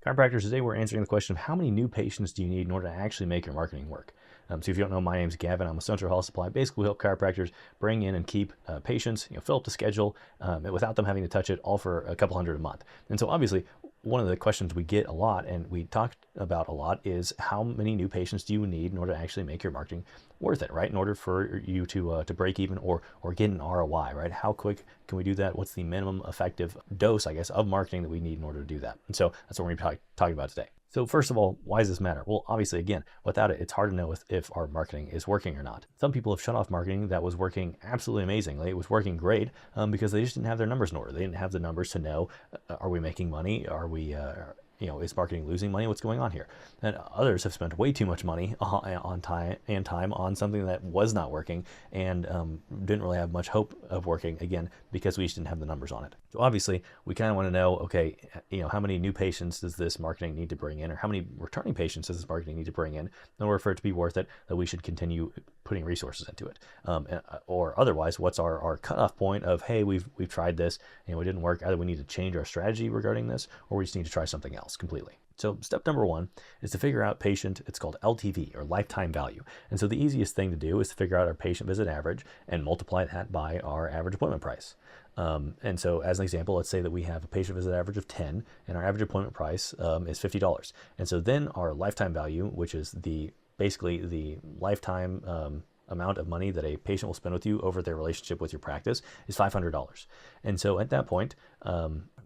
Chiropractors, today we're answering the question of how many new patients do you need in order to actually make your marketing work? So if you don't know, my name's Gavin. I'm a Central Health Supply. Basically, we help chiropractors bring in and keep patients, fill up the schedule without them having to touch it, all for a couple hundred a month. And so obviously, one of the questions we get a lot and we talked about a lot is how many new patients do you need in order to actually make your marketing worth it, right? In order for you to break even or get an ROI, right? How quick can we do that? What's the minimum effective dose, I guess, of marketing that we need in order to do that? And so that's what we're going to be talking about today. So first of all, why does this matter? Well, obviously, again, without it, it's hard to know if our marketing is working or not. Some people have shut off marketing that was working absolutely amazingly. It was working great because they just didn't have their numbers in order. They didn't have the numbers to know, are we making money? Are we, is marketing losing money? What's going on here? And others have spent way too much money on time on something that was not working and didn't really have much hope of working, again, because we just didn't have the numbers on it. So obviously, we kind of want to know, okay, how many new patients does this marketing need to bring in, or how many returning patients does this marketing need to bring in order for it to be worth it, that we should continue putting resources into it, or otherwise, what's our cutoff point of, hey, we've tried this and it didn't work. Either we need to change our strategy regarding this, or we just need to try something else completely. So step number one is to figure out it's called LTV, or lifetime value. And so the easiest thing to do is to figure out our patient visit average and multiply that by our average appointment price. And so as an example, let's say that we have a patient visit average of 10 and our average appointment price is $50. And so then our lifetime value, which is basically the lifetime amount of money that a patient will spend with you over their relationship with your practice, is $500. And so at that point,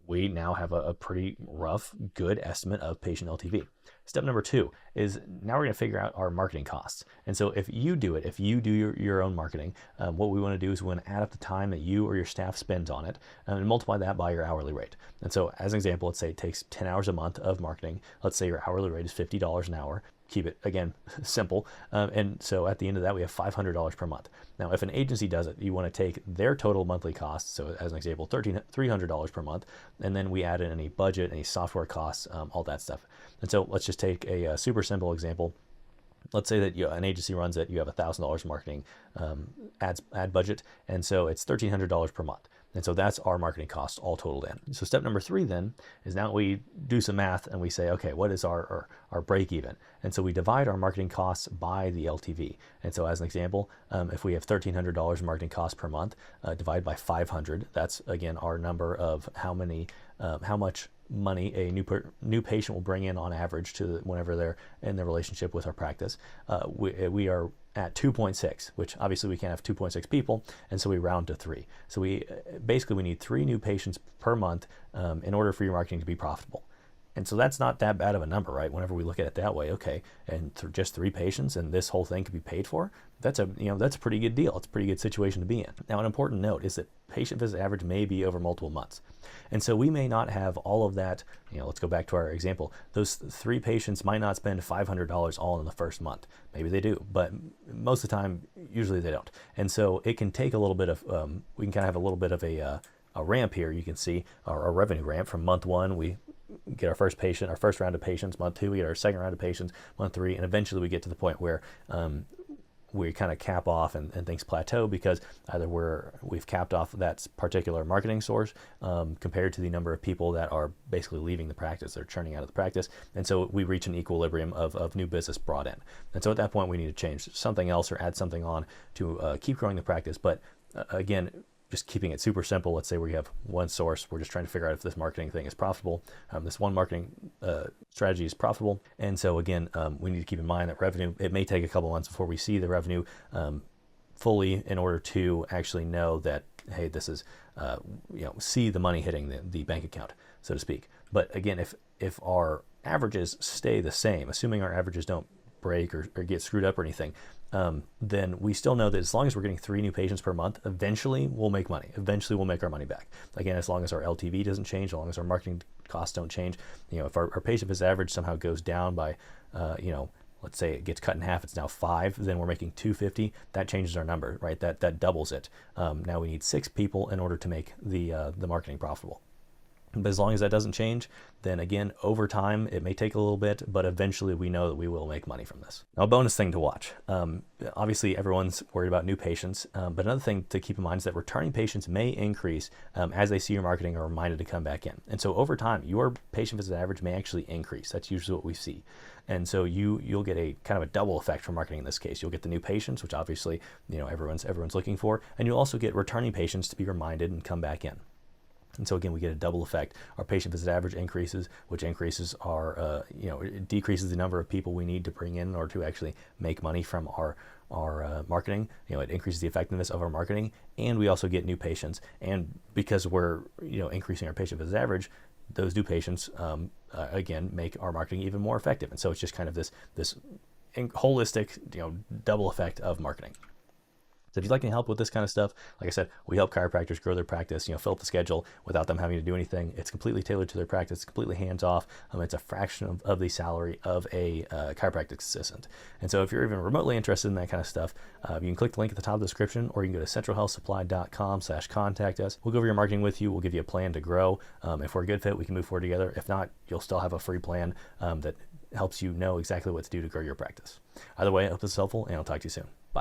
we now have a pretty rough, good estimate of patient LTV. Step number two is now we're going to figure out our marketing costs. And so if you do your own marketing, what we want to do is we want to add up the time that you or your staff spends on it and multiply that by your hourly rate. And so as an example, let's say it takes 10 hours a month of marketing. Let's say your hourly rate is $50 an hour. Keep it, again, simple. And so at the end of that, we have $500 per month. Now, if an agency does it, you want to take their total monthly costs, so as an example, $300 per month, and then we add in any budget, any software costs, all that stuff. And so let's just take a super simple example. Let's say that an agency runs it, you have $1,000 marketing ad budget, and so it's $1,300 per month. And so that's our marketing costs all totaled in. So step number three then is now we do some math and we say, okay, what is our break even? And so we divide our marketing costs by the LTV. And so as an example, if we have $1,300 marketing costs per month, divide by 500, that's again our number of how much money a new patient will bring in on average to whenever they're in their relationship with our practice. We are at 2.6, which obviously we can't have 2.6 people, and so we round to 3. So we need 3 new patients per month in order for your marketing to be profitable. And so that's not that bad of a number, right? Whenever we look at it that way, okay, and just 3 patients and this whole thing could be paid for, that's a pretty good deal. It's a pretty good situation to be in. Now, an important note is that patient visit average may be over multiple months. And so we may not have all of that, let's go back to our example. Those 3 patients might not spend $500 all in the first month. Maybe they do, but most of the time, usually they don't. And so it can take a little bit of, we can kind of have a little bit of a ramp here. You can see our revenue ramp from month 1, we get our first patient, our first round of patients. Month 2, we get our second round of patients. Month 3, and eventually we get to the point where we kind of cap off and things plateau because either we've capped off that particular marketing source compared to the number of people that are basically leaving the practice, they're churning out of the practice, and so we reach an equilibrium of new business brought in. And so at that point we need to change something else or add something on to keep growing the practice. But again, just keeping it super simple. Let's say we have one source. We're just trying to figure out if this marketing thing is profitable. This one marketing strategy is profitable. And so again, we need to keep in mind that revenue, it may take a couple months before we see the revenue fully in order to actually know that, hey, this is, see the money hitting the bank account, so to speak. But again, if our averages stay the same, assuming our averages don't break or get screwed up or anything, then we still know that as long as we're getting 3 new patients per month, eventually we'll make money. Eventually we'll make our money back. Again, as long as our LTV doesn't change, as long as our marketing costs don't change, if our patient visit average somehow goes down by, let's say it gets cut in half, it's now 5, then we're making $250, that changes our number, right? That doubles it. Now we need 6 people in order to make the marketing profitable. But as long as that doesn't change, then again, over time, it may take a little bit, but eventually we know that we will make money from this. Now, a bonus thing to watch. Obviously, everyone's worried about new patients, but another thing to keep in mind is that returning patients may increase as they see your marketing and are reminded to come back in. And so over time, your patient visit average may actually increase. That's usually what we see. And so you'll get a kind of a double effect from marketing in this case. You'll get the new patients, which obviously everyone's looking for, and you'll also get returning patients to be reminded and come back in. And so again, we get a double effect. Our patient visit average increases, which increases our, it decreases the number of people we need to bring in order to actually make money from our marketing. It increases the effectiveness of our marketing, and we also get new patients. And because we're, increasing our patient visit average, those new patients, again, make our marketing even more effective. And so it's just kind of this holistic, double effect of marketing. So if you'd like any help with this kind of stuff, like I said, we help chiropractors grow their practice, fill up the schedule without them having to do anything. It's completely tailored to their practice, completely hands-off. It's a fraction of the salary of a chiropractic assistant. And so if you're even remotely interested in that kind of stuff, you can click the link at the top of the description, or you can go to centralhealthsupply.com/contact us. We'll go over your marketing with you. We'll give you a plan to grow. If we're a good fit, we can move forward together. If not, you'll still have a free plan that helps you know exactly what to do to grow your practice. Either way, I hope this is helpful, and I'll talk to you soon. Bye.